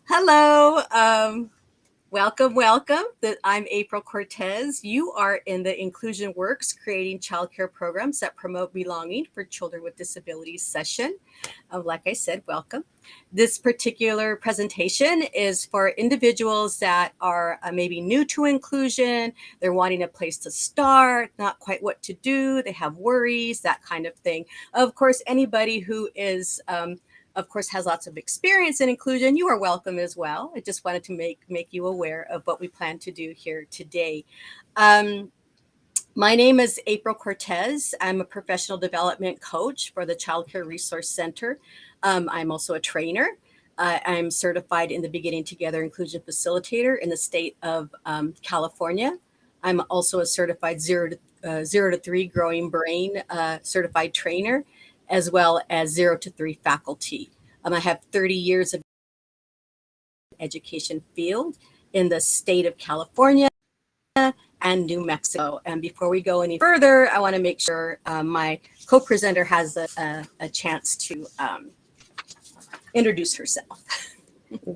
Hello. Welcome. I'm April Cortez. You are in the Inclusion Works Creating Childcare Programs that Promote Belonging for Children with Disabilities session. Like I said, welcome. This particular presentation is for individuals that are maybe new to inclusion. They're wanting a place to start, not quite what to do. They have worries, that kind of thing. Of course, anybody who is of course, has lots of experience in inclusion, you are welcome as well. I just wanted to make you aware of what we plan to do here today. My name is April Cortez. I'm a professional development coach for the Child Care Resource Center. I'm also a trainer. I'm certified in the Beginning Together Inclusion Facilitator in the state of California. I'm also a certified zero to three growing brain certified trainer, as well as 0 to 3 faculty. I have 30 years of education field in the state of California and New Mexico. And before we go any further, I want to make sure my co-presenter has a chance to introduce herself.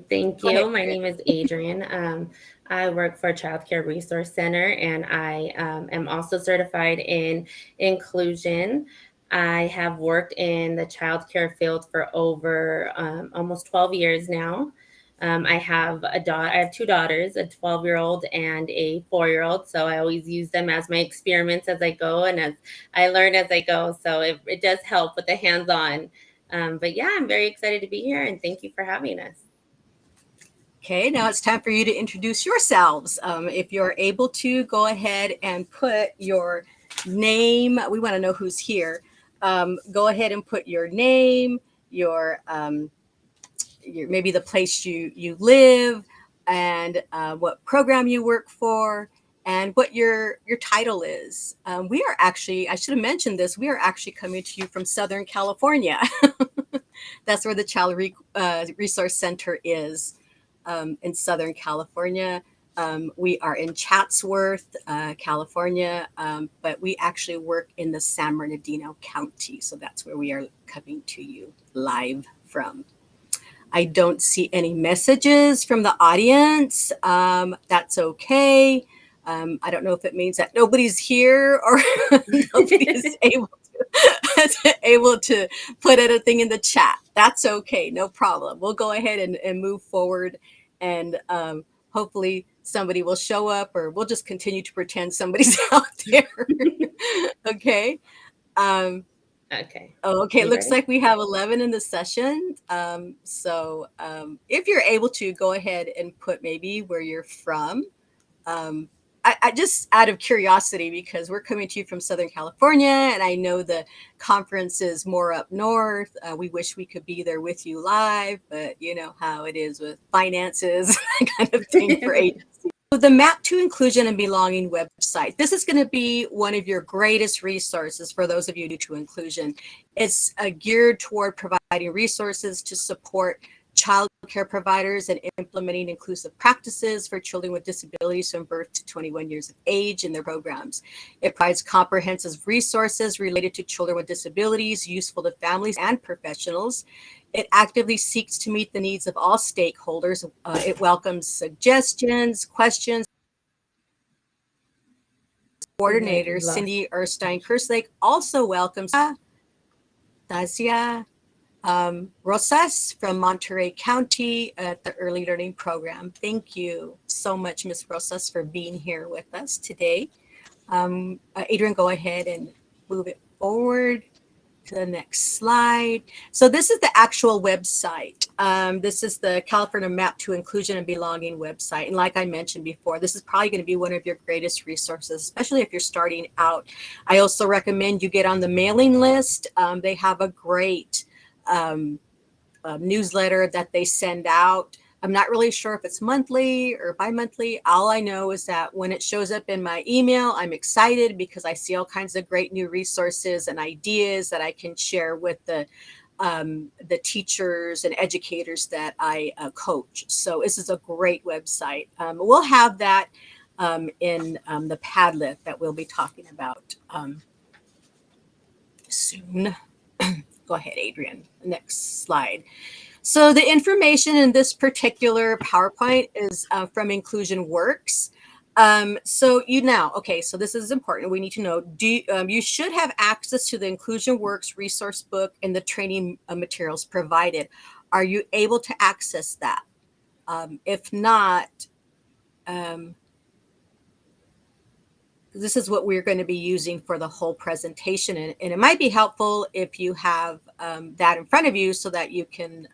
Thank you. My name is Adrian. I work for Child Care Resource Center, and I am also certified in inclusion. I have worked in the child care field for over almost 12 years now. I have a daughter. I have two daughters, a 12-year-old and a 4-year-old. So I always use them as my experiments as I go and as I learn as I go. So it does help with the hands-on. But yeah, I'm very excited to be here, and thank you for having us. Okay, now it's time for you to introduce yourselves. If you're able to, go ahead and put your name. We want to know who's here. Go ahead and put your name, your maybe the place you live, and what program you work for, and what your title is. We are actually, I should have mentioned this, we are actually coming to you from Southern California. That's where the Child Resource Center is. In Southern California. We are in Chatsworth, California, but we actually work in the San Bernardino County. So that's where we are coming to you live from. I don't see any messages from the audience. That's okay. I don't know if it means that nobody's here or nobody is able to put anything in the chat. That's okay, no problem. We'll go ahead and move forward, and hopefully somebody will show up, or we'll just continue to pretend somebody's out there. Okay. Okay. Okay. It looks Ready? like we have 11 in the session. If you're able to, go ahead and put maybe where you're from. I just out of curiosity, because we're coming to you from Southern California, and I know the conference is more up north. We wish we could be there with you live, but you know how it is with finances, that kind of thing for agencies. The Map to Inclusion and Belonging website. This is going to be one of your greatest resources for those of you new to inclusion. It's geared toward providing resources to support child care providers and implementing inclusive practices for children with disabilities from birth to 21 years of age in their programs. It provides comprehensive resources related to children with disabilities, useful to families and professionals. It actively seeks to meet the needs of all stakeholders. It welcomes suggestions, questions. Coordinator Cindy Erstein Kerslake also welcomes Dacia Rosas from Monterey County at the Early Learning Program. Thank you so much, Ms. Rosas, for being here with us today. Adrian, go ahead and move it forward to the next slide. So this is the actual website. This is the California Map to Inclusion and Belonging website. And like I mentioned before, this is probably going to be one of your greatest resources, especially if you're starting out. I also recommend you get on the mailing list. They have a great newsletter that they send out. I'm not really sure if it's monthly or bi-monthly. All I know is that when it shows up in my email, I'm excited because I see all kinds of great new resources and ideas that I can share with the teachers and educators that I coach. So this is a great website. We'll have that in the Padlet that we'll be talking about soon. Go ahead, Adrian. Next slide. So the information in this particular PowerPoint is from Inclusion Works. So so this is important. We need to know, you should have access to the Inclusion Works resource book and the training materials provided. Are you able to access that? If not, this is what we're going to be using for the whole presentation. And it might be helpful if you have that in front of you so that you can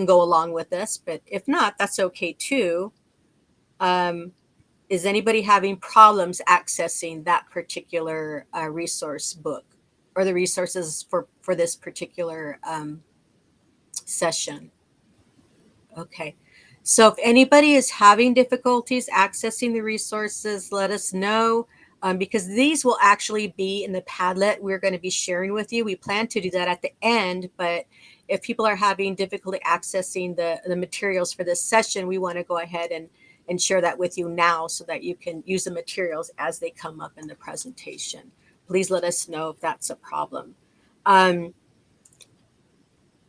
go along with this. But if not, that's okay too. Is anybody having problems accessing that particular resource book or the resources for this particular session? Okay. So if anybody is having difficulties accessing the resources, let us know, because these will actually be in the Padlet we're going to be sharing with you. We plan to do that at the end, but if people are having difficulty accessing the materials for this session, we want to go ahead and share that with you now so that you can use the materials as they come up in the presentation. Please let us know if that's a problem. I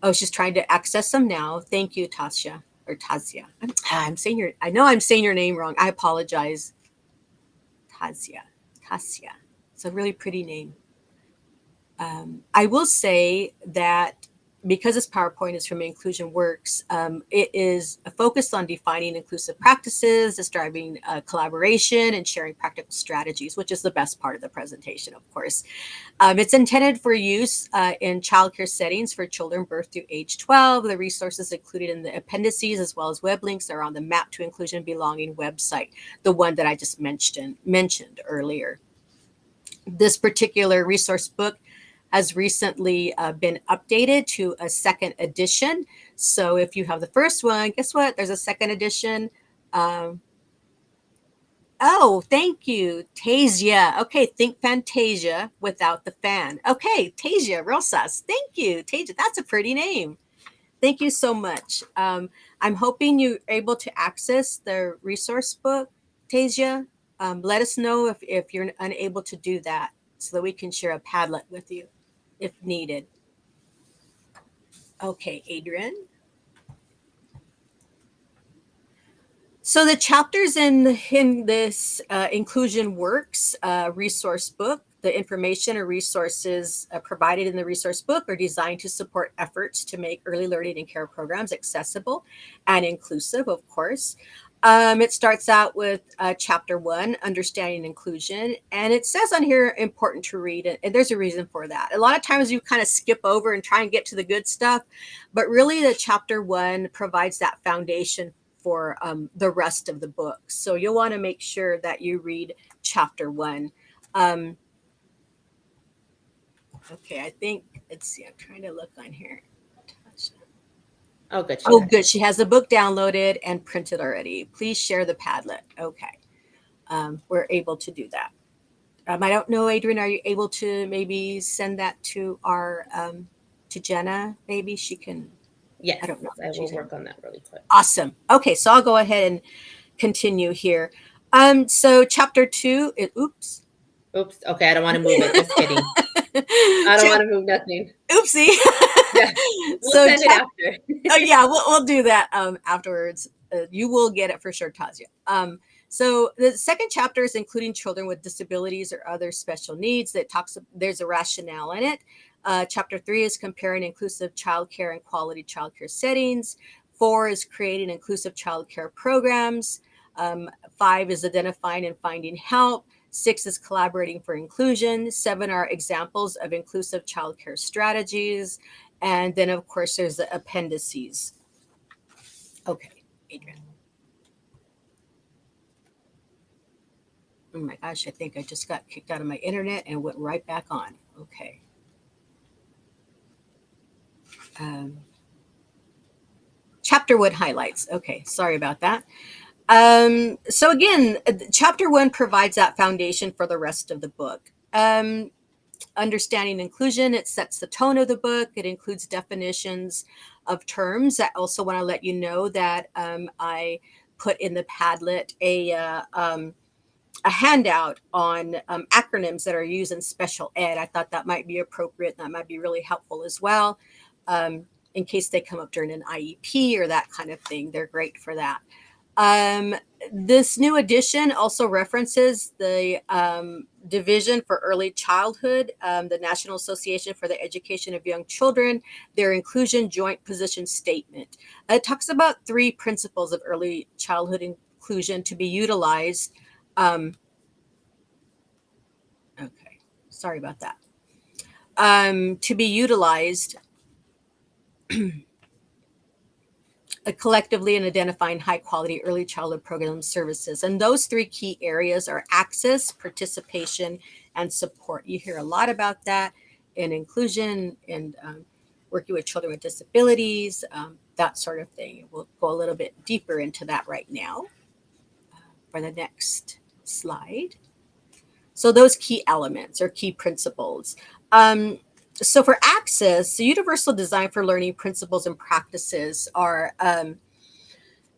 was just trying to access them now. Thank you, Tasha or Tazia. I know I'm saying your name wrong. I apologize. Tasia. It's a really pretty name. I will say that because this PowerPoint is from Inclusion Works, it is focused on defining inclusive practices, describing collaboration, and sharing practical strategies, which is the best part of the presentation, of course. It's intended for use in childcare settings for children birth through age 12. The resources included in the appendices as well as web links are on the Map to Inclusion Belonging website, the one that I just mentioned earlier. This particular resource book has recently been updated to a second edition. So if you have the first one, guess what? There's a second edition. Oh, thank you, Tasia. Okay, think Fantasia without the fan. Okay, Tasia Rosas. Thank you, Tasia. That's a pretty name. Thank you so much. I'm hoping you're able to access the resource book, Tasia. Let us know if you're unable to do that so that we can share a Padlet with you if needed. Okay, Adrian. So the chapters in this Inclusion Works resource book, the information or resources provided in the resource book are designed to support efforts to make early learning and care programs accessible and inclusive, of course. It starts out with chapter 1, Understanding Inclusion, and it says on here, important to read, and there's a reason for that. A lot of times you kind of skip over and try and get to the good stuff, but really the chapter 1 provides that foundation for the rest of the book. So you'll want to make sure that you read chapter 1. Okay, I think, let's see, I'm trying to look on here. Oh, good. Oh, good. She has the book downloaded and printed already. Please share the Padlet. Okay. We're able to do that. I don't know, Adrian, are you able to maybe send that to to Jenna? Maybe she can. Yes, I don't know. I will work on that really quick. Awesome. Okay, so I'll go ahead and continue here. So chapter 2, oops. Okay, I don't want to move it. Just kidding. I don't want to move nothing. Oopsie. Yeah, we'll send it after. Oh yeah, we'll do that afterwards. You will get it for sure, Tazia. So the second chapter is including children with disabilities or other special needs. There's a rationale in it. Chapter 3 is comparing inclusive childcare and quality childcare settings. 4 is creating inclusive childcare programs. 5 is identifying and finding help. 6 is collaborating for inclusion. 7 are examples of inclusive childcare strategies. And then, of course, there's the appendices. Okay, Adrian. Oh my gosh, I think I just got kicked out of my internet and went right back on. Okay. Chapter 1 highlights. Okay, sorry about that. So again, chapter 1 provides that foundation for the rest of the book. Understanding inclusion, it sets the tone of the book. It includes definitions of terms. I also want to let you know that I put in the Padlet a handout on acronyms that are used in special ed. I thought that might be appropriate. That might be really helpful as well. in case they come up during an IEP or that kind of thing. They're great for that. This new edition also references the Division for Early Childhood, the National Association for the Education of Young Children, their Inclusion Joint Position Statement. It talks about 3 principles of early childhood inclusion to be utilized. Okay, sorry about that. To be utilized collectively in identifying high quality early childhood program services. And those 3 key areas are access, participation, and support. You hear a lot about that in inclusion and working with children with disabilities, that sort of thing. We'll go a little bit deeper into that right now for the next slide. So those key elements or key principles. So for access, the Universal Design for Learning principles and practices are,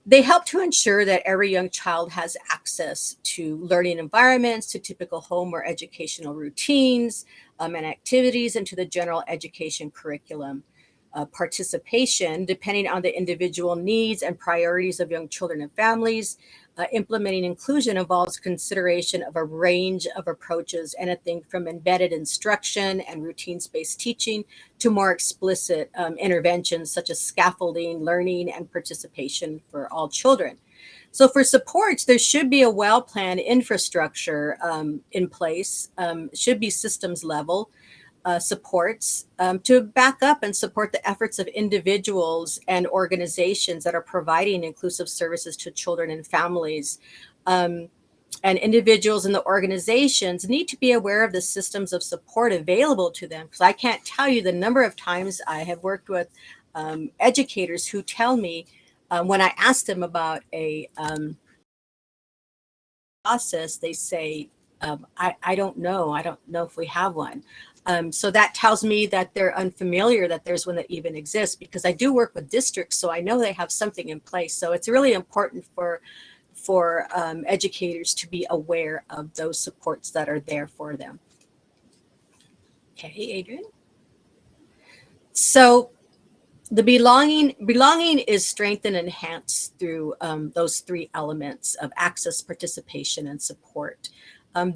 they help to ensure that every young child has access to learning environments, to typical home or educational routines and activities, and to the general education curriculum. Participation, depending on the individual needs and priorities of young children and families. Implementing inclusion involves consideration of a range of approaches, anything from embedded instruction and routines-based teaching to more explicit interventions such as scaffolding, learning, and participation for all children. So for supports, there should be a well-planned infrastructure in place, should be systems level. Supports to back up and support the efforts of individuals and organizations that are providing inclusive services to children and families. And individuals and the organizations need to be aware of the systems of support available to them. Because I can't tell you the number of times I have worked with educators who tell me when I ask them about a process, they say, I don't know. I don't know if we have one. So that tells me that they're unfamiliar that there's one that even exists, because I do work with districts, so I know they have something in place. So it's really important for educators to be aware of those supports that are there for them. Okay, Adrian. So the belonging is strengthened and enhanced through those 3 elements of access, participation, and support.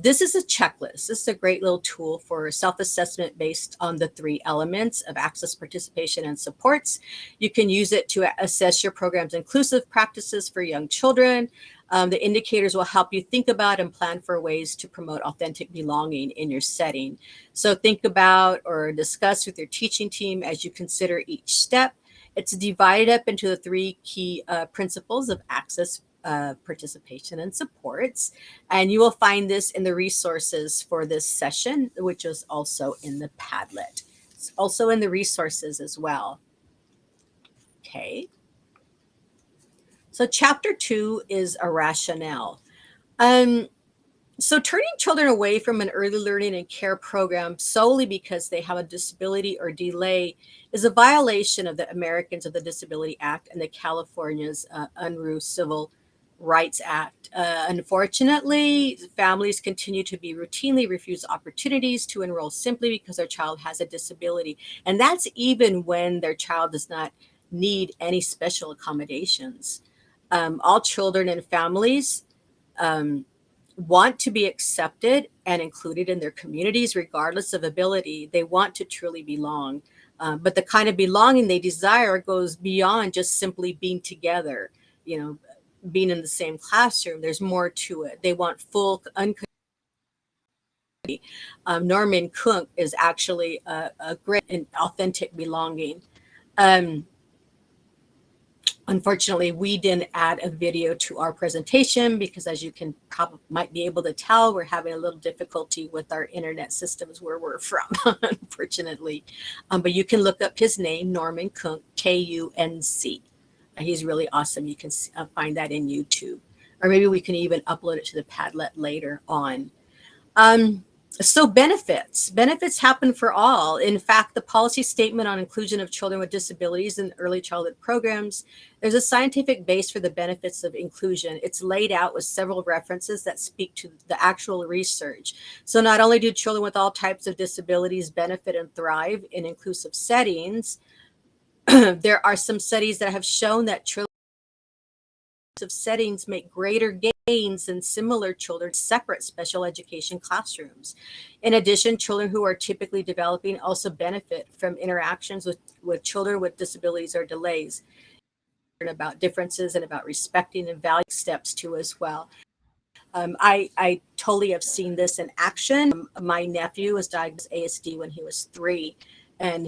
This is a checklist. This is a great little tool for self-assessment based on the 3 elements of access, participation, and supports. You can use it to assess your program's inclusive practices for young children. The indicators will help you think about and plan for ways to promote authentic belonging in your setting. So think about or discuss with your teaching team as you consider each step. It's divided up into the 3 key principles of access, participation, and supports. And you will find this in the resources for this session, which is also in the Padlet. It's also in the resources as well. Okay. So chapter 2 is a rationale. So turning children away from an early learning and care program solely because they have a disability or delay is a violation of the Americans with the Disability Act and the California's Unruh Civil Rights Act. Unfortunately, families continue to be routinely refused opportunities to enroll simply because their child has a disability. And that's even when their child does not need any special accommodations. All children and families want to be accepted and included in their communities, regardless of ability. They want to truly belong. But the kind of belonging they desire goes beyond just simply being together, being in the same classroom. There's more to it. They want full, unconditional. Norman Cook is actually a great and authentic belonging. Unfortunately, we didn't add a video to our presentation because, as you can probably might be able to tell, we're having a little difficulty with our internet systems where we're from, unfortunately. But you can look up his name, Norman Kunc, K-U-N-C. He's really awesome. You can find that in YouTube. Or maybe we can even upload it to the Padlet later on. So benefits happen for all. In fact, the policy statement on inclusion of children with disabilities in early childhood programs, there's a scientific base for the benefits of inclusion. It's laid out with several references that speak to the actual research. So not only do children with all types of disabilities benefit and thrive in inclusive settings, There are some studies that have shown that children of settings make greater gains than similar children in separate special education classrooms. In addition, children who are typically developing also benefit from interactions with children with disabilities or delays, and about differences and about respecting and valuing steps too as well. I totally have seen this in action. My nephew was diagnosed with ASD when he was 3, and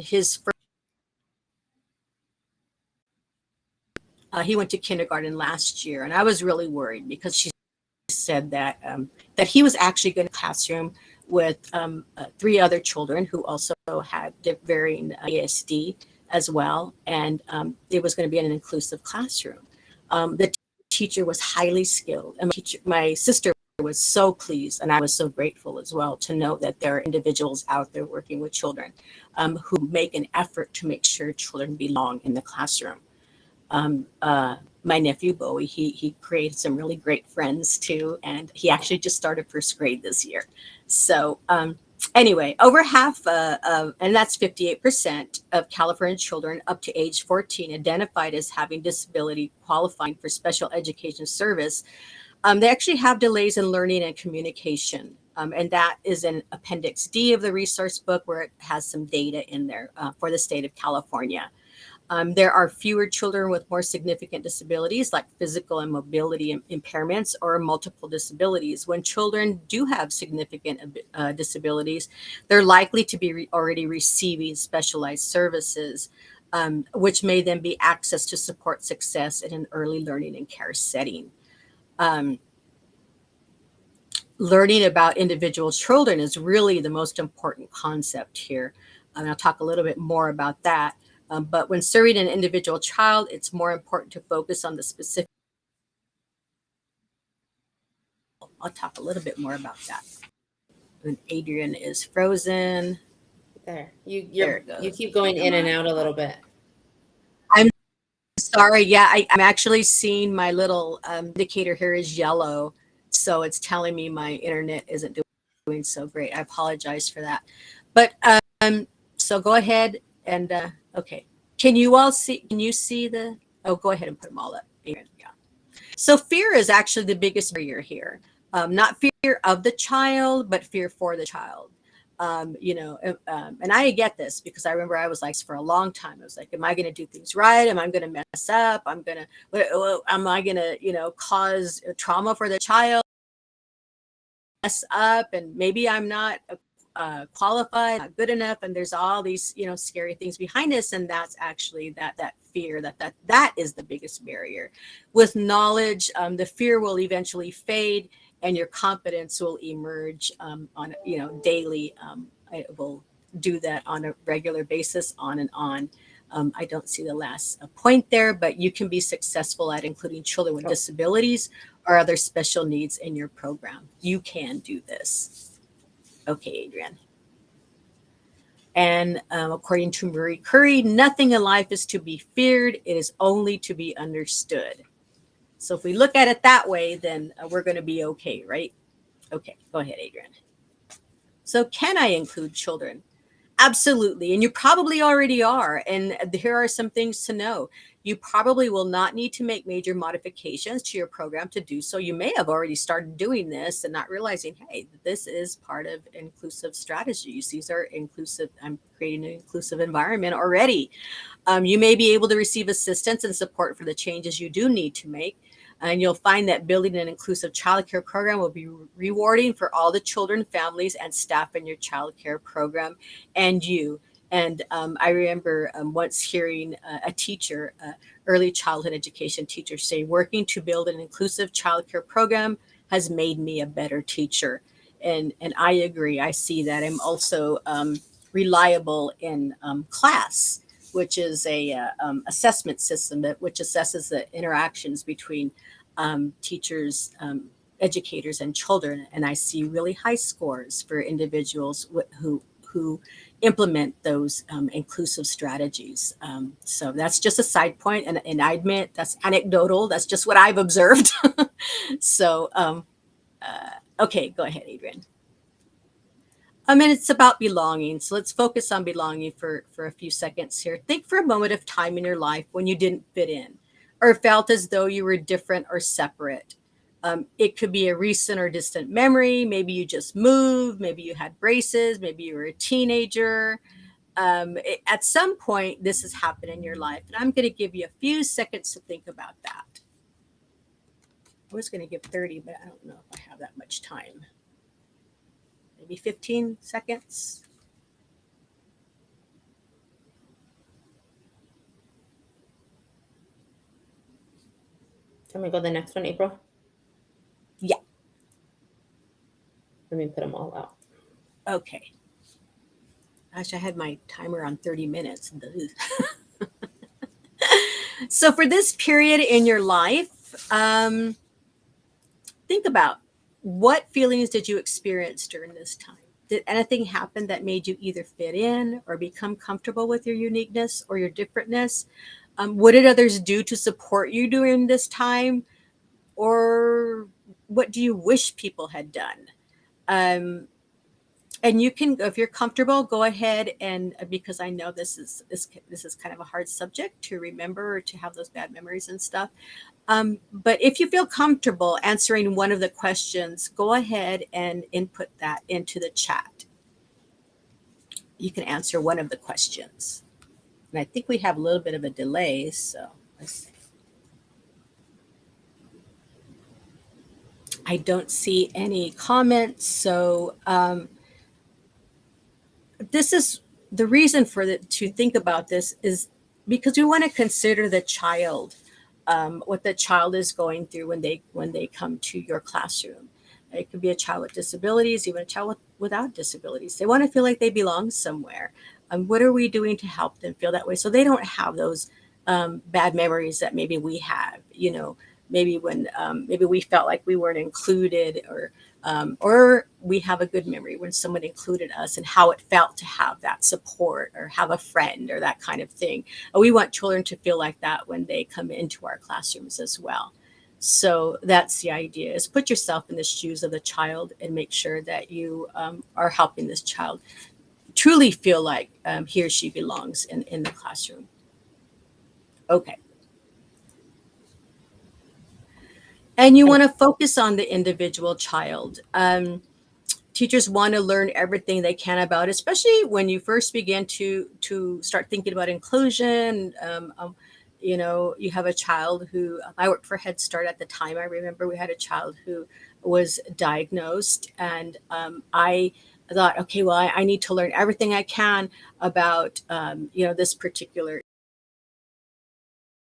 he went to kindergarten last year, and I was really worried because she said that he was actually going to classroom with 3 other children who also had varying ASD as well, and it was going to be in an inclusive classroom. The teacher was highly skilled, and my sister was so pleased, and I was so grateful as well to know that there are individuals out there working with children who make an effort to make sure children belong in the classroom. My nephew Bowie, he created some really great friends too, and he actually just started first grade this year. So anyway, over half and that's 58% of California children up to age 14 identified as having disability qualifying for special education service. They actually have delays in learning and communication. And that is in Appendix D of the resource book, where it has some data in there for the state of California. There are fewer children with more significant disabilities like physical and mobility impairments or multiple disabilities. When children do have significant disabilities, they're likely to be already receiving specialized services, which may then be access to support success in an early learning and care setting. Learning about individual children is really the most important concept here. And I'll talk a little bit more about that. But when serving an individual child, it's more important to focus on the specific. I'll talk a little bit more about that. When Adrian is frozen. There, There it goes. you keep going in and out a little bit. I'm sorry. Yeah, I'm actually seeing my little indicator here is yellow. So it's telling me my internet isn't doing so great. I apologize for that. But so go ahead and okay. Can you see go ahead and put them all up. Yeah. So fear is actually the biggest barrier here. Not fear of the child, but fear for the child. And I get this because I remember I was like for a long time. I was like, am I going to do things right? Am I going to mess up? Am I going to, cause trauma for the child? Mess up, and maybe I'm not qualified, not good enough, and there's all these scary things behind us, and that's actually that fear that is the biggest barrier. With knowledge, the fear will eventually fade, and your confidence will emerge on daily. It will do that on a regular basis, on and on. I don't see the last point there, but you can be successful at including children with disabilities or other special needs in your program. You can do this. Okay, Adrian. And according to Marie Curie, nothing in life is to be feared. It is only to be understood. So if we look at it that way, then we're going to be okay, right? Okay, go ahead, Adrian. So can I include children? Absolutely. And you probably already are. And here are some things to know. You probably will not need to make major modifications to your program to do so. You may have already started doing this and not realizing, hey, this is part of inclusive strategies. These are inclusive. I'm creating an inclusive environment already. You may be able to receive assistance and support for the changes you do need to make. And you'll find that building an inclusive childcare program will be rewarding for all the children, families, and staff in your childcare program and you. And I remember once hearing a teacher, early childhood education teacher, say, working to build an inclusive childcare program has made me a better teacher. And I agree. I see that. I'm also reliable in class, which is a assessment system which assesses the interactions between teachers, educators, and children. And I see really high scores for individuals who implement those inclusive strategies. So that's just a side point, and I admit that's anecdotal. That's just what I've observed. So, okay, go ahead, Adrian. I mean, it's about belonging. So let's focus on belonging for a few seconds here. Think for a moment of time in your life when you didn't fit in or felt as though you were different or separate. It could be a recent or distant memory. Maybe you just moved. Maybe you had braces. Maybe you were a teenager. At some point, this has happened in your life. And I'm going to give you a few seconds to think about that. I was going to give 30, but I don't know if I have that much time. Maybe 15 seconds. Can we go to the next one, April? Yeah. Let me put them all out. Okay. Gosh, I had my timer on 30 minutes. So for this period in your life, think about what feelings did you experience during this time? Did anything happen that made you either fit in or become comfortable with your uniqueness or your differentness? What did others do to support you during this time? Or what do you wish people had done? Um, and you can, if you're comfortable, go ahead and because I know this is kind of a hard subject to remember or to have those bad memories and stuff. But if you feel comfortable answering one of the questions, go ahead and input that into the chat. You can answer one of the questions. And I think we have a little bit of a delay, so let's see. I don't see any comments, so this is the reason for to think about this is because we want to consider the child, what the child is going through when they come to your classroom. It could be a child with disabilities, even a child without disabilities. They want to feel like they belong somewhere. What are we doing to help them feel that way so they don't have those bad memories that maybe we have? You know, maybe when maybe we felt like we weren't included, or we have a good memory when someone included us and how it felt to have that support or have a friend or that kind of thing. We want children to feel like that when they come into our classrooms as well. So that's the idea: is put yourself in the shoes of the child and make sure that you are helping this child truly feel like he or she belongs in the classroom. Okay. And you want to focus on the individual child. Teachers want to learn everything they can about, especially when you first begin to start thinking about inclusion. You know, you have a child who I worked for Head Start at the time. I remember we had a child who was diagnosed, and I thought, okay, well, I need to learn everything I can about you know, this particular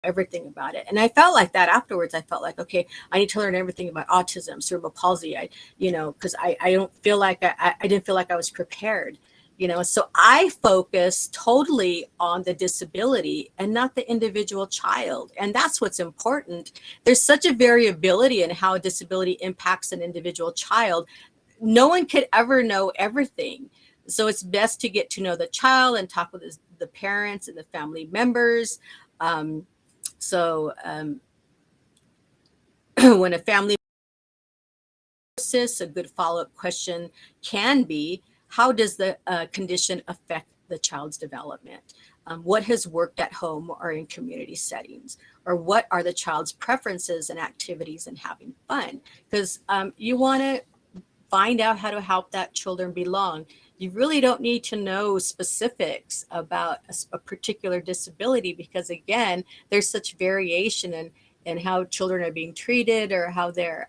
everything about it. And I felt like that afterwards. I felt like, okay, I need to learn everything about autism, cerebral palsy. You know, because I don't feel like I didn't feel like I was prepared, you know. So I focused totally on the disability and not the individual child. And that's what's important. There's such a variability in how a disability impacts an individual child. No one could ever know everything. So it's best to get to know the child and talk with the parents and the family members. Um, so when a family a good follow-up question can be, how does the condition affect the child's development? What has worked at home or in community settings? Or what are the child's preferences and activities and having fun? Because you want to find out how to help that children belong. You really don't need to know specifics about a particular disability because, again, there's such variation in how children are being treated or how they're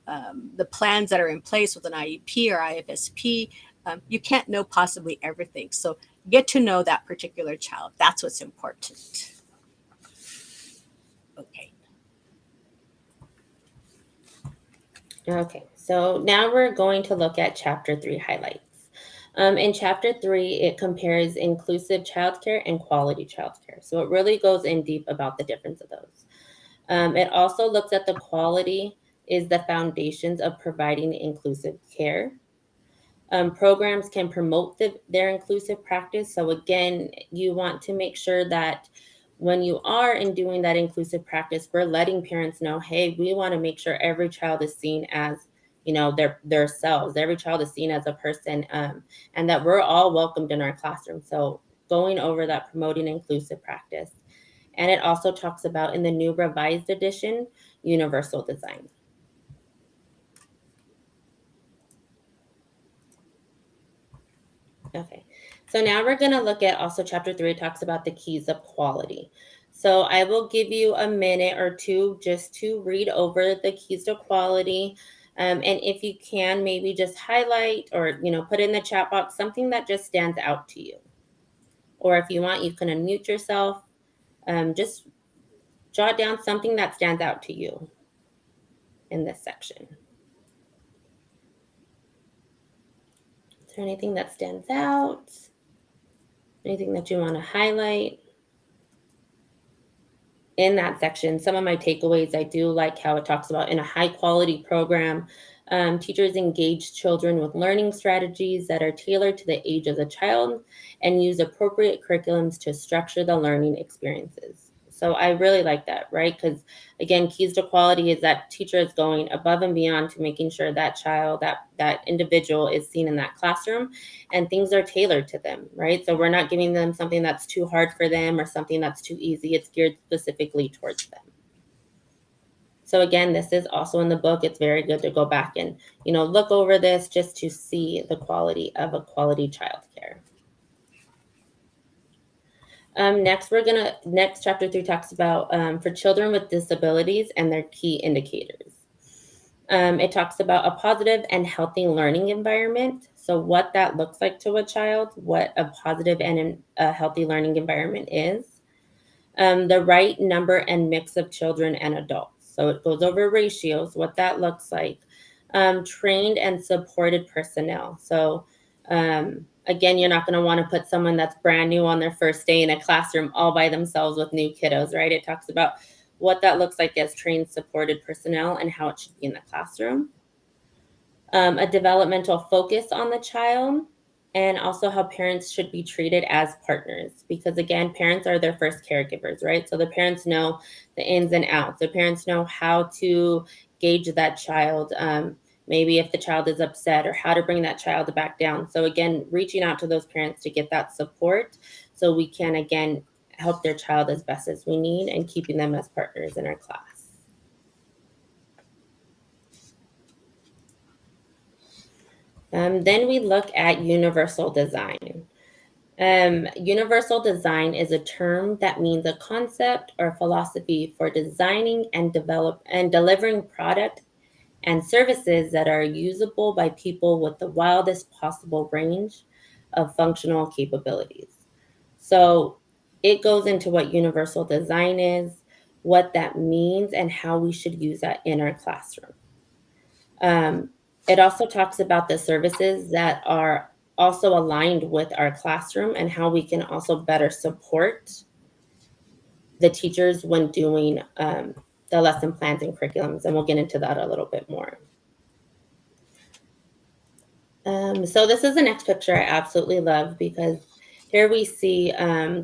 the plans that are in place with an IEP or IFSP. You can't know possibly everything. So get to know that particular child. That's what's important. Okay. Okay, so now we're going to look at Chapter 3 highlights. In Chapter 3, it compares inclusive childcare and quality childcare. So it really goes in deep about the difference of those. It also looks at the quality is the foundations of providing inclusive care. Programs can promote their inclusive practice. So again, you want to make sure that when you are in doing that inclusive practice, we're letting parents know, hey, we want to make sure every child is seen as their selves. Every child is seen as a person, and that we're all welcomed in our classroom. So going over that, promoting inclusive practice. And it also talks about, in the new revised edition, universal design. Okay, so now we're going to look at also chapter 3. It talks about the keys of quality. So I will give you a minute or two just to read over the keys to quality. And if you can, maybe just highlight or, put in the chat box something that just stands out to you. Or if you want, you can unmute yourself. Just jot down something that stands out to you in this section. Is there anything that stands out? Anything that you want to highlight? In that section, some of my takeaways, I do like how it talks about, in a high quality program, teachers engage children with learning strategies that are tailored to the age of the child and use appropriate curriculums to structure the learning experiences. So I really like that, right? Because again, keys to quality is that teacher is going above and beyond to making sure that child, that individual is seen in that classroom and things are tailored to them, right? So we're not giving them something that's too hard for them or something that's too easy. It's geared specifically towards them. So again, this is also in the book. It's very good to go back and, look over this just to see the quality of a quality childcare. Next chapter 3 talks about for children with disabilities and their key indicators. It talks about a positive and healthy learning environment. So what that looks like to a child, what a positive and a healthy learning environment is. The right number and mix of children and adults. So it goes over ratios, what that looks like. Trained and supported personnel. So again, you're not going to want to put someone that's brand new on their first day in a classroom all by themselves with new kiddos, right? It talks about what that looks like as trained, supported personnel and how it should be in the classroom. A developmental focus on the child, and also how parents should be treated as partners, because again, parents are their first caregivers, right? So the parents know the ins and outs. The parents know how to gauge that child, maybe if the child is upset, or how to bring that child back down. So again, reaching out to those parents to get that support so we can, again, help their child as best as we need and keeping them as partners in our class. Then we look at universal design. Universal design is a term that means a concept or philosophy for designing and delivering product and services that are usable by people with the wildest possible range of functional capabilities. So it goes into what universal design is, what that means, and how we should use that in our classroom. It also talks about the services that are also aligned with our classroom and how we can also better support the teachers when doing the lesson plans and curriculums. And we'll get into that a little bit more. So this is the next picture I absolutely love, because here we see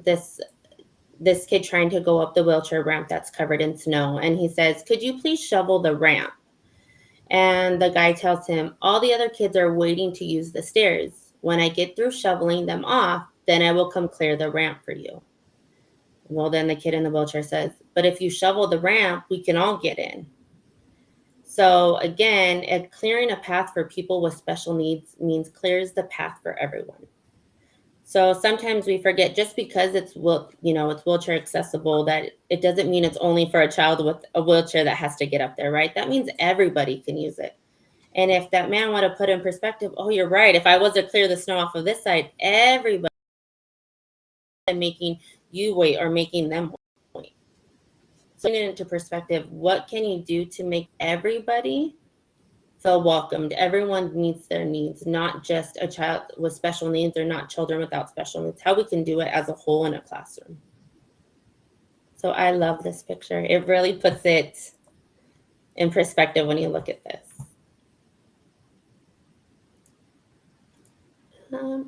this kid trying to go up the wheelchair ramp that's covered in snow. And he says, "Could you please shovel the ramp?" And the guy tells him, "All the other kids are waiting to use the stairs. When I get through shoveling them off, then I will come clear the ramp for you." Well, then the kid in the wheelchair says, "But if you shovel the ramp, we can all get in." So again, clearing a path for people with special needs means clears the path for everyone. So sometimes we forget, just because it's wheelchair accessible, that it doesn't mean it's only for a child with a wheelchair that has to get up there, right? That means everybody can use it. And if that man want to put in perspective, oh, you're right. If I was to clear the snow off of this side, everybody making you wait or making them wait. So putting it into perspective, what can you do to make everybody feel welcomed? Everyone meets their needs, not just a child with special needs or not children without special needs. How we can do it as a whole in a classroom. So I love this picture. It really puts it in perspective when you look at this.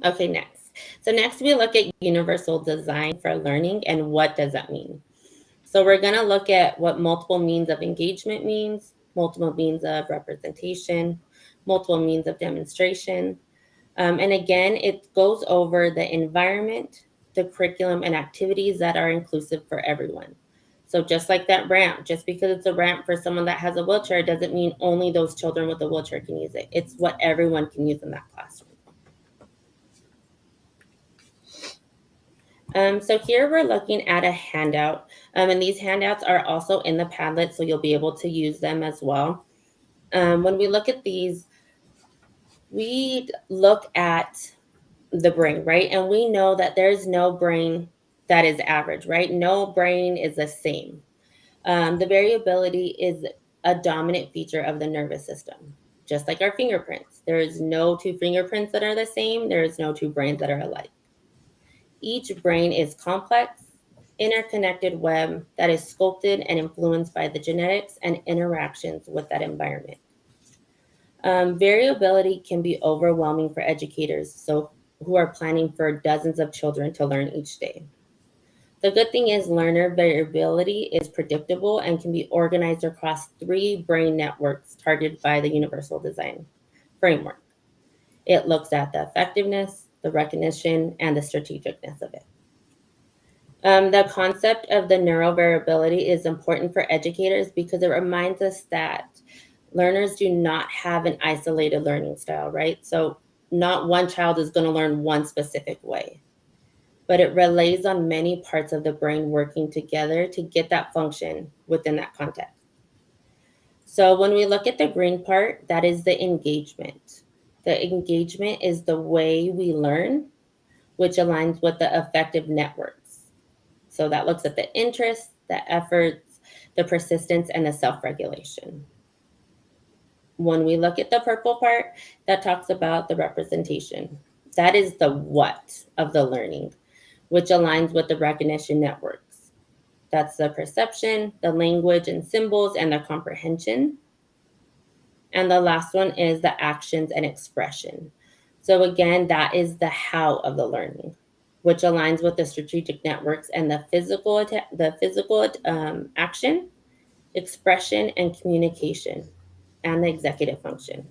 Okay, next. So next we look at universal design for learning and what does that mean. So we're going to look at what multiple means of engagement means, multiple means of representation, multiple means of demonstration. And again, it goes over the environment, the curriculum, and activities that are inclusive for everyone. So just like that ramp, just because it's a ramp for someone that has a wheelchair doesn't mean only those children with a wheelchair can use it. It's what everyone can use in that classroom. So here we're looking at a handout, and these handouts are also in the Padlet, so you'll be able to use them as well. When we look at these, we look at the brain, right? And we know that there's no brain that is average, right? No brain is the same. The variability is a dominant feature of the nervous system, just like our fingerprints. There is no two fingerprints that are the same. There is no two brains that are alike. Each brain is complex, interconnected web that is sculpted and influenced by the genetics and interactions with that environment. Variability can be overwhelming for educators, so who are planning for dozens of children to learn each day. The good thing is learner variability is predictable and can be organized across 3 brain networks targeted by the Universal Design Framework. It looks at the effectiveness, the recognition, and the strategicness of it. The concept of the neurovariability is important for educators because it reminds us that learners do not have an isolated learning style, right? So not one child is going to learn one specific way, but it relays on many parts of the brain working together to get that function within that context. So when we look at the green part, that is the engagement. The engagement is the way we learn, which aligns with the affective networks. So that looks at the interests, the efforts, the persistence, and the self-regulation. When we look at the purple part, that talks about the representation. That is the what of the learning, which aligns with the recognition networks. That's the perception, the language and symbols, and the comprehension. And the last one is the actions and expression. So again, that is the how of the learning, which aligns with the strategic networks and the physical action, expression, and communication, and the executive function.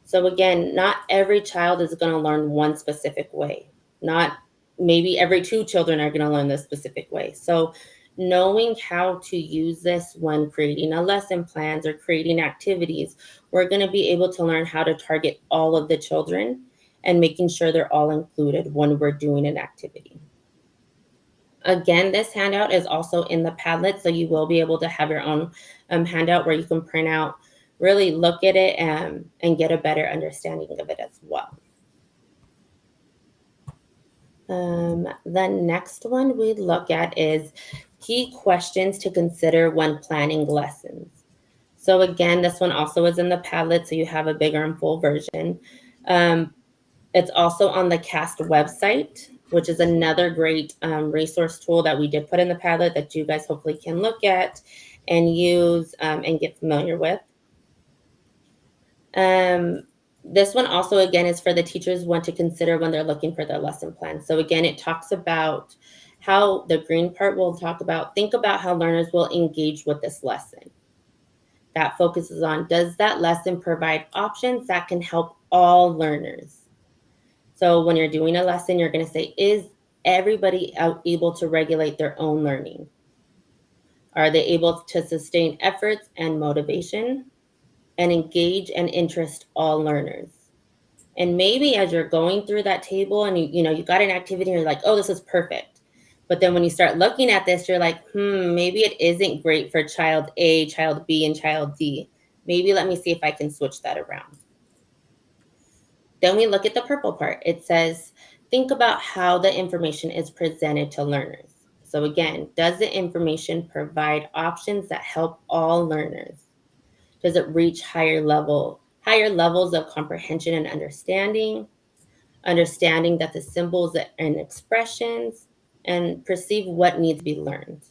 So again, not every child is going to learn one specific way. Not maybe every 2 children are going to learn this specific way. So knowing how to use this when creating a lesson plans or creating activities, we're going to be able to learn how to target all of the children and making sure they're all included when we're doing an activity. Again, this handout is also in the Padlet, so you will be able to have your own handout where you can print out, really look at it and get a better understanding of it as well. The next one we look at is key questions to consider when planning lessons. So again, this one also is in the Padlet, so you have a bigger and full version. It's also on the CAST website, which is another great resource tool that we did put in the Padlet that you guys hopefully can look at and use and get familiar with. This one also, again, is for the teachers want to consider when they're looking for their lesson plan. So again, it talks about how the green part will talk about, think about how learners will engage with this lesson. That focuses on, does that lesson provide options that can help all learners? So when you're doing a lesson, you're going to say, is everybody able to regulate their own learning? Are they able to sustain efforts and motivation and engage and interest all learners? And maybe as you're going through that table and you got an activity and you're like, oh, this is perfect. But then when you start looking at this, you're like, maybe it isn't great for child A, child B, and child D. Maybe let me see if I can switch that around. Then we look at the purple part. It says, think about how the information is presented to learners. So again, does the information provide options that help all learners? Does it reach higher levels of comprehension and understanding that the symbols and expressions, and perceive what needs to be learned?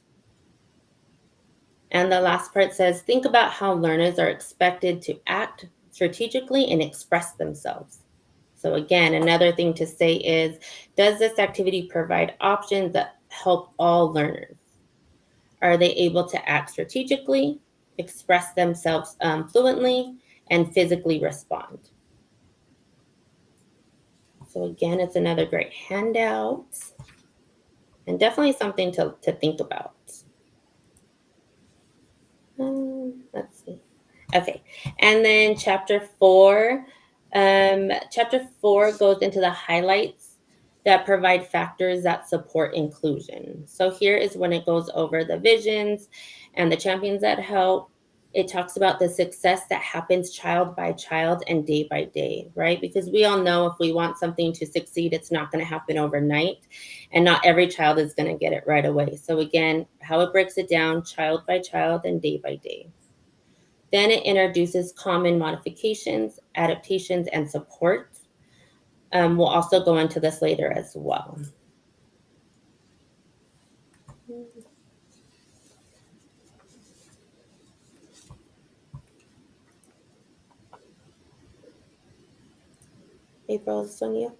And the last part says, think about how learners are expected to act strategically and express themselves. So again, another thing to say is, does this activity provide options that help all learners? Are they able to act strategically, express themselves fluently, and physically respond. So again, it's another great handout and definitely something to think about. Let's see. Okay, and then chapter 4. Chapter 4 goes into the highlights that provide factors that support inclusion. So here is when it goes over the visions and the champions that help. It talks about the success that happens child by child and day by day, right? Because we all know if we want something to succeed, it's not going to happen overnight, and not every child is going to get it right away. So again, how it breaks it down, child by child and day by day. Then it introduces common modifications, adaptations, and support. We'll also go into this later as well. April, Sonia?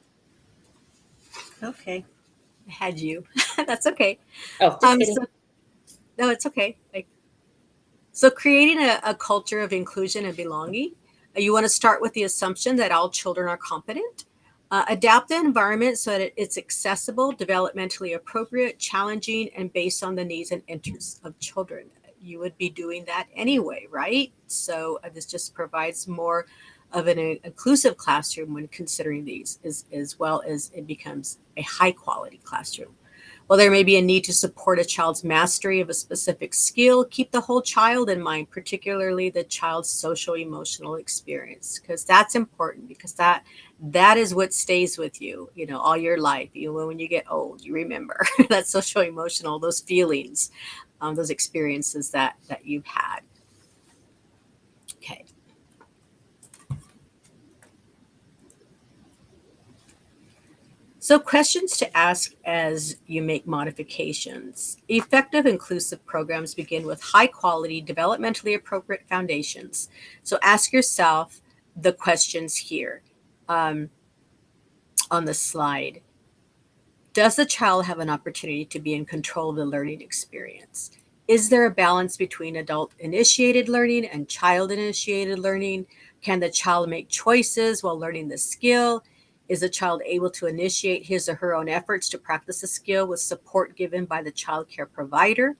Okay. I had you. That's okay. Oh, just kidding. No, it's okay. So creating a culture of inclusion and belonging, you want to start with the assumption that all children are competent. Adapt the environment so that it's accessible, developmentally appropriate, challenging, and based on the needs and interests of children. You would be doing that anyway, right? So this just provides more of an inclusive classroom when considering these, as well as it becomes a high quality classroom. While there may be a need to support a child's mastery of a specific skill, keep the whole child in mind, particularly the child's social emotional experience, because that's important, because that is what stays with you, all your life. When you get old, you remember that social emotional, those feelings, those experiences that you've had. Okay. So questions to ask as you make modifications. Effective inclusive programs begin with high quality, developmentally appropriate foundations. So ask yourself the questions here on the slide. Does the child have an opportunity to be in control of the learning experience? Is there a balance between adult initiated learning and child initiated learning? Can the child make choices while learning the skill? Is the child able to initiate his or her own efforts to practice a skill with support given by the child care provider?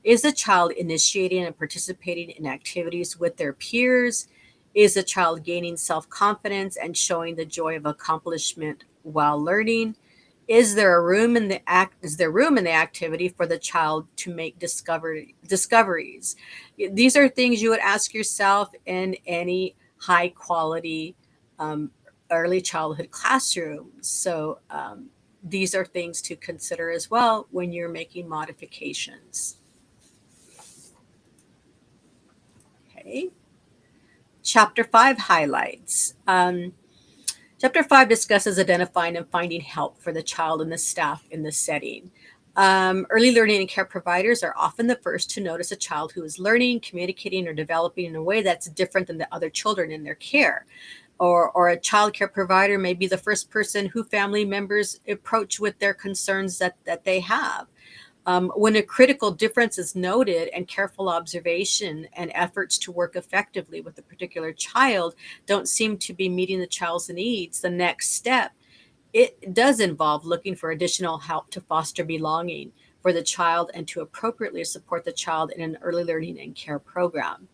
Is the child initiating and participating in activities with their peers? Is the child gaining self-confidence and showing the joy of accomplishment while learning? Is there room in the activity for the child to make discoveries? These are things you would ask yourself in any high quality early childhood classroom. So these are things to consider as well when you're making modifications. Okay. Chapter 5 highlights. Chapter 5 discusses identifying and finding help for the child and the staff in the setting. Early learning and care providers are often the first to notice a child who is learning, communicating, or developing in a way that's different than the other children in their care. Or a child care provider may be the first person who family members approach with their concerns that they have. When a critical difference is noted and careful observation and efforts to work effectively with a particular child don't seem to be meeting the child's needs, the next step, it does involve looking for additional help to foster belonging for the child and to appropriately support the child in an early learning and care program.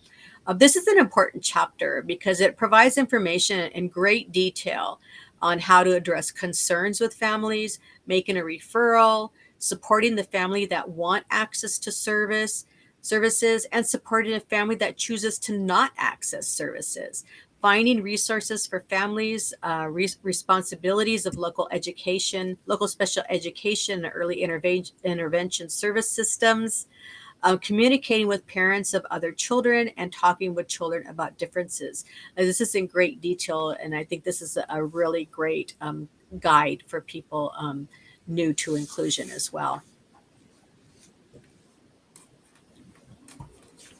This is an important chapter because it provides information in great detail on how to address concerns with families, making a referral, supporting the family that want access to services, and supporting a family that chooses to not access services. Finding resources for families, responsibilities of local education, local special education, and early intervention service systems, communicating with parents of other children, and talking with children about differences. This is in great detail, and I think this is a really great guide for people new to inclusion as well.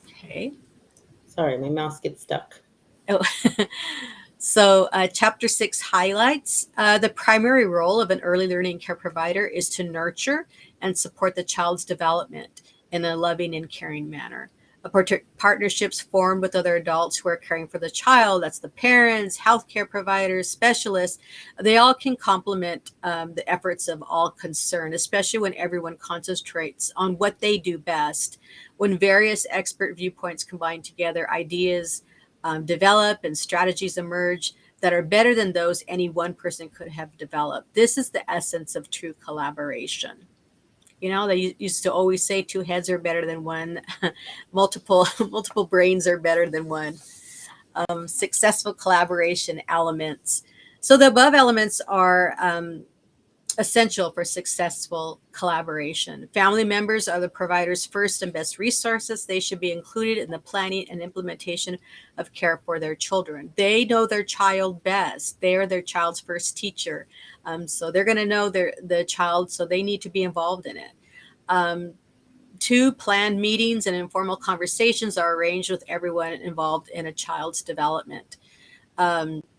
Okay. Sorry, my mouse gets stuck. Oh. So chapter 6 highlights the primary role of an early learning care provider is to nurture and support the child's development in a loving and caring manner. Partnerships formed with other adults who are caring for the child. That's the parents, healthcare providers, specialists. They all can complement the efforts of all concerned, especially when everyone concentrates on what they do best. When various expert viewpoints combine together, ideas develop and strategies emerge that are better than those any one person could have developed. This is the essence of true collaboration. They used to always say two heads are better than one, multiple brains are better than one. Successful collaboration elements. So the above elements are essential for successful collaboration. Family members are the provider's first and best resources. They should be included in the planning and implementation of care for their children. They know their child best. They are their child's first teacher. So they're going to know the child, so they need to be involved in it. Two, planned meetings and informal conversations are arranged with everyone involved in a child's development.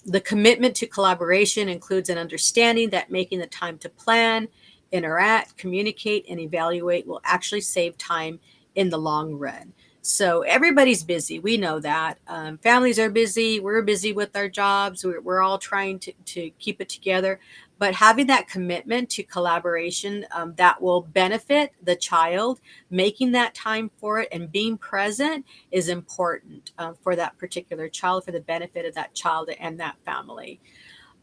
The commitment to collaboration includes an understanding that making the time to plan, interact, communicate, and evaluate will actually save time in the long run. So everybody's busy. We know that. Families are busy. We're busy with our jobs. We're all trying to keep it together. But having that commitment to collaboration that will benefit the child, making that time for it and being present is important for that particular child, for the benefit of that child and that family.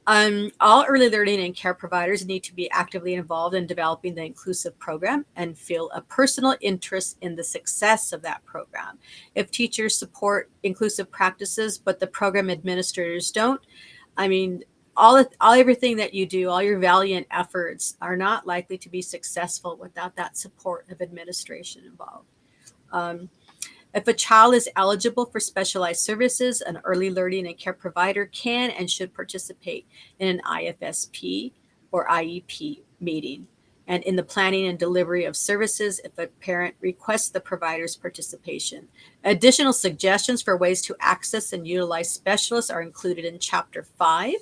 All early learning and care providers need to be actively involved in developing the inclusive program and feel a personal interest in the success of that program. If teachers support inclusive practices, but the program administrators don't, I mean, everything that you do, all your valiant efforts are not likely to be successful without that support of administration involved. If a child is eligible for specialized services, an early learning and care provider can and should participate in an IFSP or IEP meeting. And in the planning and delivery of services, if a parent requests the provider's participation. Additional suggestions for ways to access and utilize specialists are included in Chapter 5,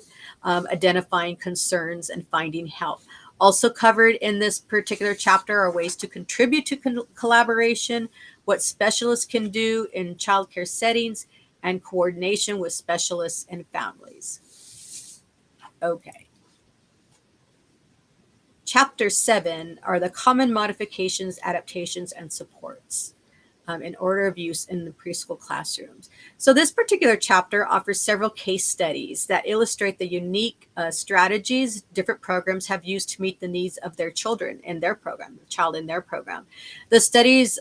identifying concerns and finding help. Also covered in this particular chapter are ways to contribute to collaboration, what specialists can do in childcare settings, and coordination with specialists and families. Okay. Chapter 7 are the common modifications, adaptations, and supports in order of use in the preschool classrooms. So this particular chapter offers several case studies that illustrate the unique strategies different programs have used to meet the needs of their children in their program, the child in their program. The studies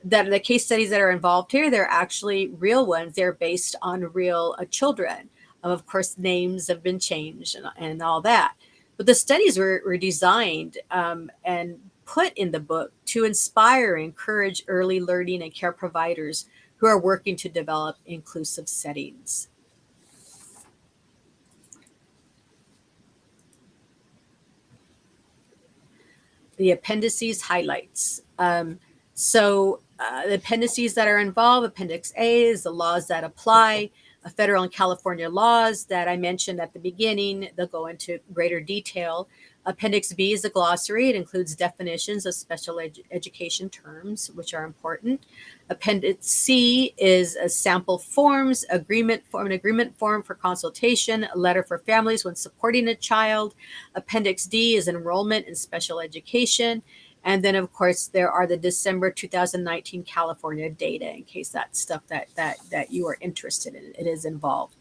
the case studies that are involved here, they're actually real ones. They're based on real children. Of course, names have been changed and all that. But the studies were designed and put in the book to inspire and encourage early learning and care providers who are working to develop inclusive settings. The appendices highlights. The appendices that are involved, Appendix A is the laws that apply, federal and California laws that I mentioned at the beginning. They'll go into greater detail. Appendix B is a glossary. It includes definitions of special education terms, which are important. Appendix C is a sample forms, an agreement form for consultation, a letter for families when supporting a child. Appendix D is enrollment in special education. And then, of course, there are the December 2019 California data, in case that's stuff that you are interested in. It is involved.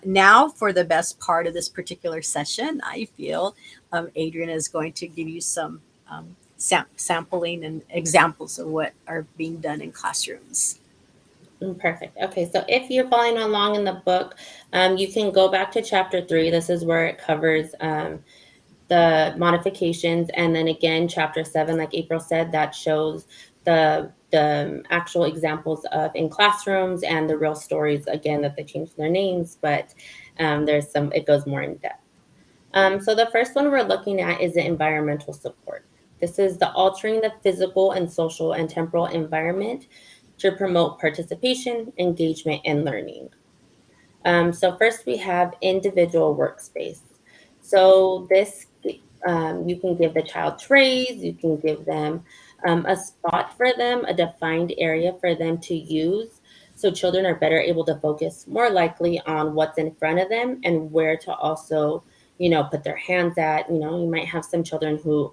Now, for the best part of this particular session, I feel Adrian is going to give you some sampling and examples of what are being done in classrooms. Perfect. Okay, so if you're following along in the book, you can go back to Chapter 3. This is where it covers the modifications, and then again Chapter 7, like April said, that shows the actual examples of in classrooms and the real stories, again, that they changed their names, but it goes more in depth. So the first one we're looking at is the environmental support. This is the altering the physical and social and temporal environment to promote participation, engagement, and learning. So first we have individual workspace. So this, you can give the child trays, you can give them a spot for them, a defined area for them to use, so children are better able to focus more likely on what's in front of them and where to also, put their hands at. You might have some children who,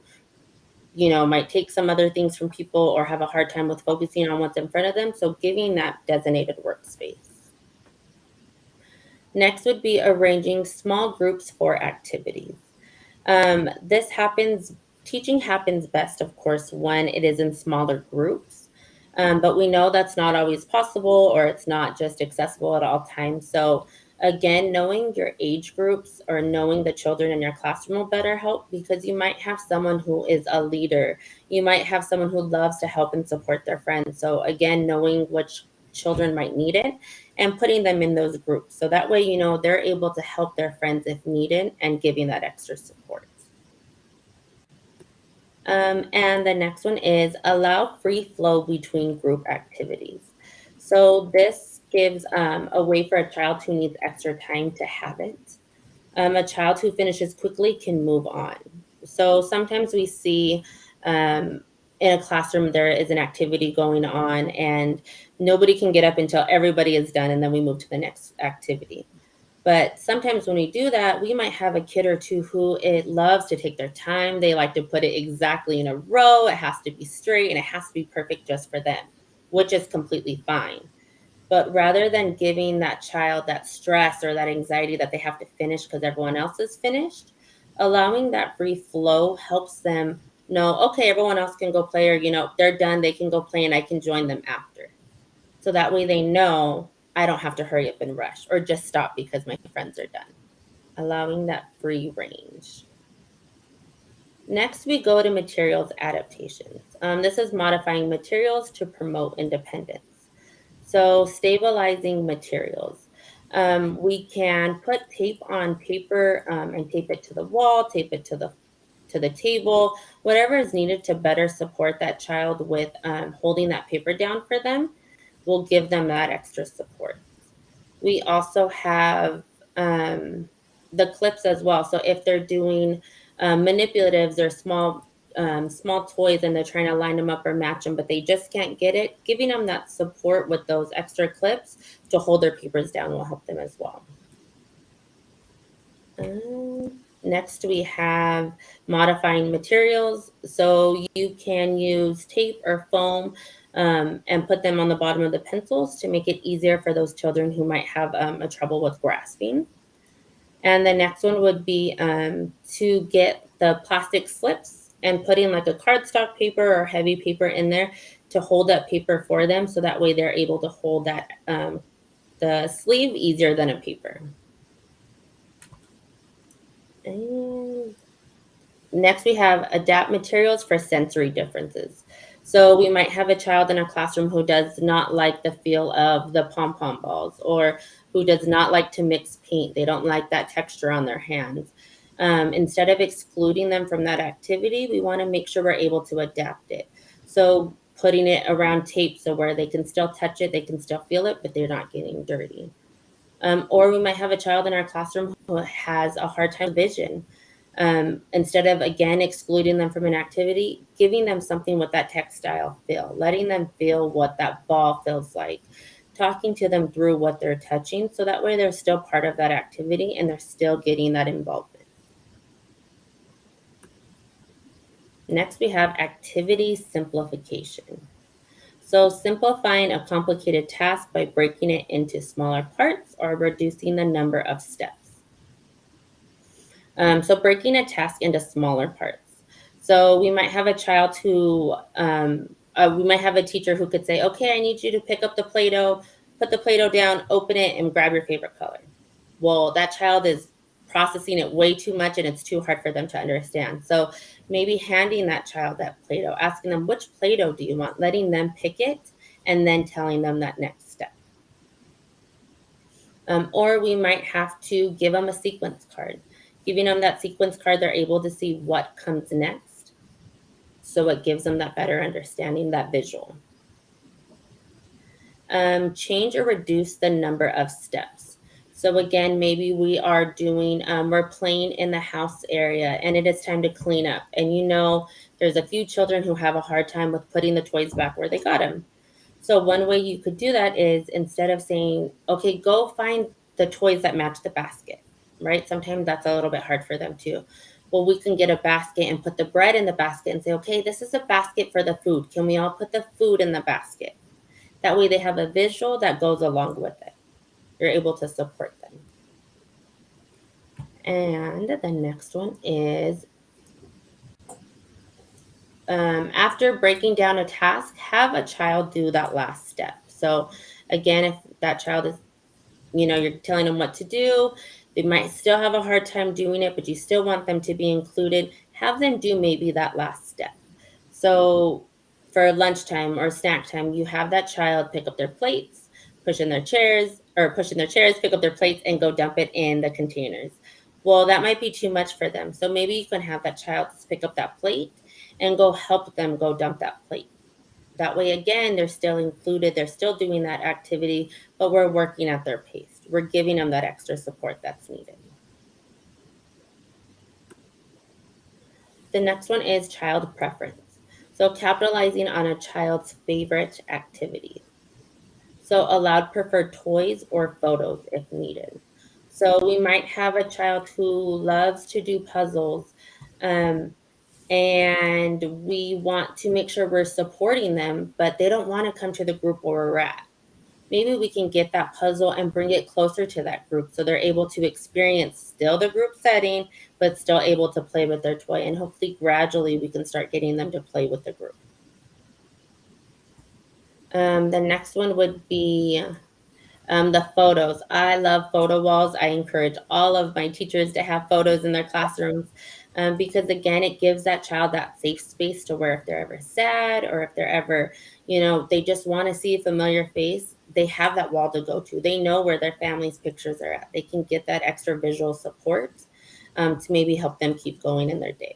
might take some other things from people or have a hard time with focusing on what's in front of them. So giving that designated workspace. Next would be arranging small groups for activities. This happens, teaching happens best, of course, when it is in smaller groups. But we know that's not always possible, or it's not just accessible at all times. So again, knowing your age groups or knowing the children in your classroom will better help, because you might have someone who is a leader. You might have someone who loves to help and support their friends. So again, knowing which children might need it and putting them in those groups. So that way, they're able to help their friends if needed and giving that extra support. And the next one is allow free flow between group activities. So this gives a way for a child who needs extra time to have it. A child who finishes quickly can move on. So sometimes we see in a classroom there is an activity going on and nobody can get up until everybody is done, and then we move to the next activity. But sometimes when we do that, we might have a kid or two who it loves to take their time. They like to put it exactly in a row. It has to be straight and it has to be perfect just for them, which is completely fine. But rather than giving that child that stress or that anxiety that they have to finish because everyone else is finished, allowing that free flow helps them know, okay, everyone else can go play, or, they're done, they can go play and I can join them after. So that way they know I don't have to hurry up and rush or just stop because my friends are done. Allowing that free range. Next, we go to materials adaptations. This is modifying materials to promote independence. So stabilizing materials. We can put tape on paper and tape it to the wall, tape it to the table, whatever is needed to better support that child with holding that paper down for them will give them that extra support. We also have the clips as well. So if they're doing manipulatives or small toys and they're trying to line them up or match them, but they just can't get it, giving them that support with those extra clips to hold their papers down will help them as well. Next, we have modifying materials. So you can use tape or foam and put them on the bottom of the pencils to make it easier for those children who might have a trouble with grasping. And the next one would be to get the plastic slips and putting like a cardstock paper or heavy paper in there to hold that paper for them. So that way they're able to hold that the sleeve easier than a paper. And next, we have adapt materials for sensory differences. So we might have a child in a classroom who does not like the feel of the pom-pom balls, or who does not like to mix paint. They don't like that texture on their hands. Instead of excluding them from that activity, we want to make sure we're able to adapt it. So putting it around tape so where they can still touch it, they can still feel it, but they're not getting dirty. Or we might have a child in our classroom who has a hard time with vision. Instead of, again, excluding them from an activity, giving them something with that textile feel, letting them feel what that ball feels like, talking to them through what they're touching. So that way they're still part of that activity and they're still getting that involvement. Next, we have activity simplification. So simplifying a complicated task by breaking it into smaller parts or reducing the number of steps. So breaking a task into smaller parts. So we might have a child who, we might have a teacher who could say, okay, I need you to pick up the Play-Doh, put the Play-Doh down, open it, and grab your favorite color. Well, that child is processing it way too much and it's too hard for them to understand. So maybe handing that child that Play-Doh, asking them, which Play-Doh do you want? Letting them pick it and then telling them that next step. Or we might have to give them a sequence card. Giving them that sequence card, they're able to see what comes next. So it gives them that better understanding, that visual. Change or reduce the number of steps. So again, maybe we are doing, we're playing in the house area and it is time to clean up. And you know, there's a few children who have a hard time with putting the toys back where they got them. So one way you could do that is instead of saying, okay, go find the toys that match the basket, right? Sometimes that's a little bit hard for them too. Well, we can get a basket and put the bread in the basket and say, okay, this is a basket for the food. Can we all put the food in the basket? That way they have a visual that goes along with it. You're able to support them. And the next one is after breaking down a task, have a child do that last step. So again, if that child is, you're telling them what to do, they might still have a hard time doing it, but you still want them to be included. Have them do maybe that last step. So for lunchtime or snack time, you have that child pick up their plates, push in their chairs, pick up their plates and go dump it in the containers. Well, that might be too much for them. So maybe you can have that child pick up that plate and go help them go dump that plate. That way, again, they're still included, they're still doing that activity, but we're working at their pace. We're giving them that extra support that's needed. The next one is child preference. So capitalizing on a child's favorite activity. So allowed preferred toys or photos if needed. So we might have a child who loves to do puzzles, and we want to make sure we're supporting them, but they don't want to come to the group where we're at. Maybe we can get that puzzle and bring it closer to that group so they're able to experience still the group setting, but still able to play with their toy. And hopefully, gradually, we can start getting them to play with the group. The next one would be the photos. I love photo walls. I encourage all of my teachers to have photos in their classrooms because, again, it gives that child that safe space to where if they're ever sad or if they're ever, they just want to see a familiar face, they have that wall to go to. They know where their family's pictures are at. They can get that extra visual support to maybe help them keep going in their day.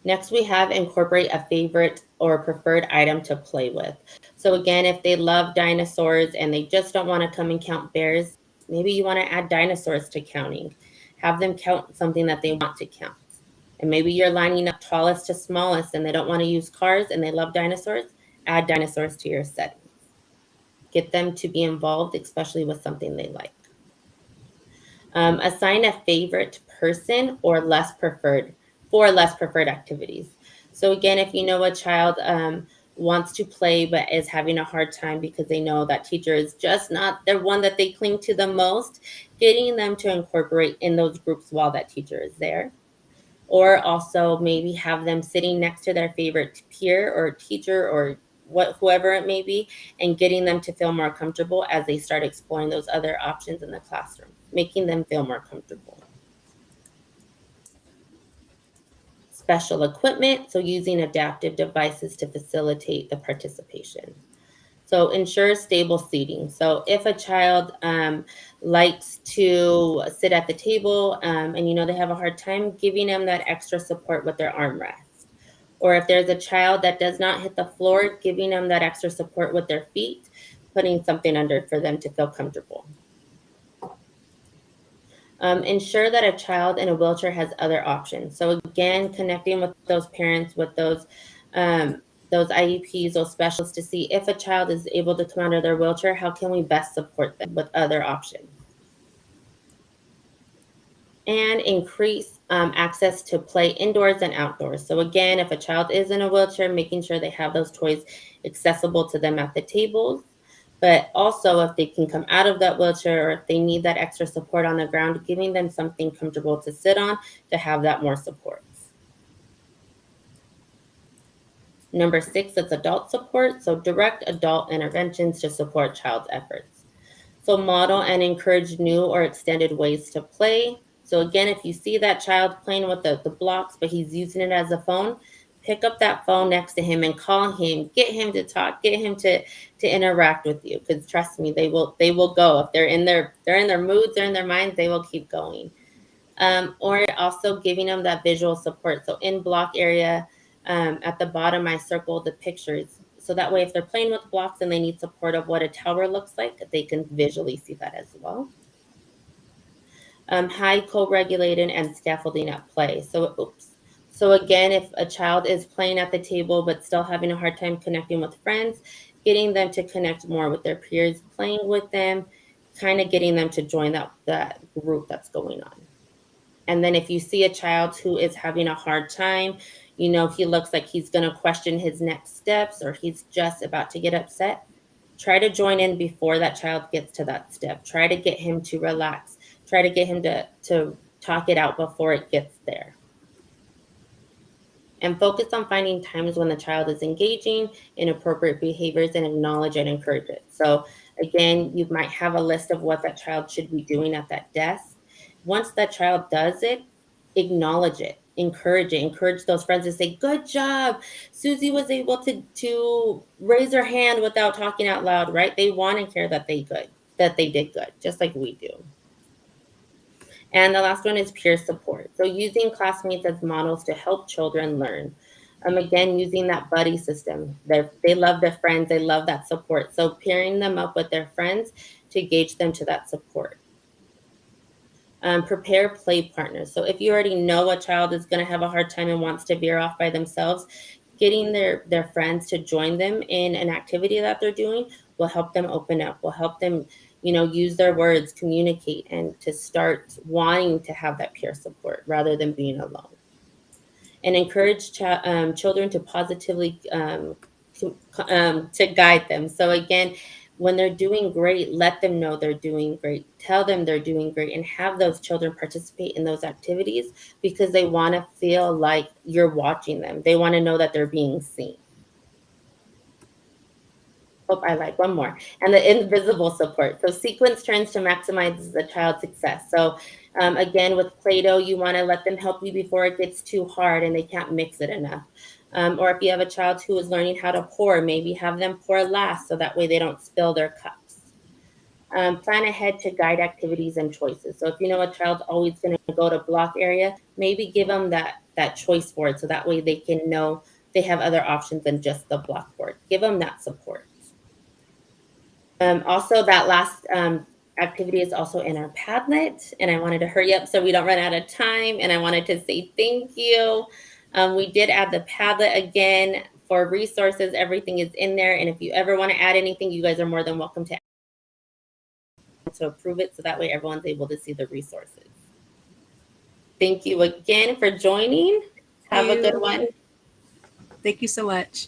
Next, we have incorporate a favorite or preferred item to play with. So again, if they love dinosaurs and they just don't want to come and count bears, maybe you want to add dinosaurs to counting. Have them count something that they want to count. And maybe you're lining up tallest to smallest and they don't want to use cars and they love dinosaurs, add dinosaurs to your settings. Get them to be involved, especially with something they like. Assign a favorite person or less preferred activities. So again, if you know a child wants to play but is having a hard time because they know that teacher is just not the one that they cling to the most, getting them to incorporate in those groups while that teacher is there. Or also maybe have them sitting next to their favorite peer or teacher or whoever it may be, and getting them to feel more comfortable as they start exploring those other options in the classroom, making them feel more comfortable. Special equipment, so using adaptive devices to facilitate the participation. So ensure stable seating. So if a child likes to sit at the table and they have a hard time, giving them that extra support with their armrest. Or if there's a child that does not hit the floor, giving them that extra support with their feet, putting something under for them to feel comfortable. Ensure that a child in a wheelchair has other options. So again, connecting with those parents, with those IEPs, those specialists to see if a child is able to come out of their wheelchair, how can we best support them with other options? And increase access to play indoors and outdoors. So again, if a child is in a wheelchair, making sure they have those toys accessible to them at the tables. But also if they can come out of that wheelchair or if they need that extra support on the ground, giving them something comfortable to sit on to have that more support. Number 6 is adult support. So direct adult interventions to support child's efforts. So model and encourage new or extended ways to play. So again, if you see that child playing with the blocks, but he's using it as a phone, pick up that phone next to him and call him, get him to talk, get him to interact with you. Because trust me, they will go. If they're in their moods, they're in their minds, they will keep going. Or also giving them that visual support. So in block area, at the bottom, I circled the pictures. So that way, if they're playing with blocks and they need support of what a tower looks like, they can visually see that as well. High co-regulating and scaffolding at play. So again, if a child is playing at the table but still having a hard time connecting with friends, getting them to connect more with their peers, playing with them, kind of getting them to join that group that's going on. And then if you see a child who is having a hard time, he looks like he's going to question his next steps or he's just about to get upset, try to join in before that child gets to that step. Try to get him to relax. Try to get him to talk it out before it gets there. And focus on finding times when the child is engaging in appropriate behaviors and acknowledge and encourage it. So again, you might have a list of what that child should be doing at that desk. Once that child does it, acknowledge it, encourage it, encourage those friends to say, good job. Susie was able to raise her hand without talking out loud, right? They want to hear that they did good, just like we do. And the last one is peer support. So using classmates as models to help children learn. Again, using that buddy system. They love their friends. They love that support. So pairing them up with their friends to gauge them to that support. Prepare play partners. So if you already know a child is going to have a hard time and wants to veer off by themselves, getting their friends to join them in an activity that they're doing will help them open up, will help them use their words, communicate, and to start wanting to have that peer support rather than being alone. And encourage children to positively to guide them. So again, when they're doing great, let them know they're doing great. Tell them they're doing great and have those children participate in those activities because they want to feel like you're watching them. They want to know that they're being seen. Oh, I like one more. And the invisible support. So sequence trends to maximize the child's success. So again, with Play-Doh, you want to let them help you before it gets too hard and they can't mix it enough. Or if you have a child who is learning how to pour, maybe have them pour last so that way they don't spill their cups. Plan ahead to guide activities and choices. So if you know a child's always going to go to block area, maybe give them that choice board so that way they can know they have other options than just the blockboard. Give them that support. Also, that last activity is also in our Padlet, and I wanted to hurry up so we don't run out of time, and I wanted to say thank you. We did add the Padlet again for resources. Everything is in there, and if you ever want to add anything, you guys are more than welcome to approve it so that way everyone's able to see the resources. Thank you again for joining. Have a good one. Thank you so much.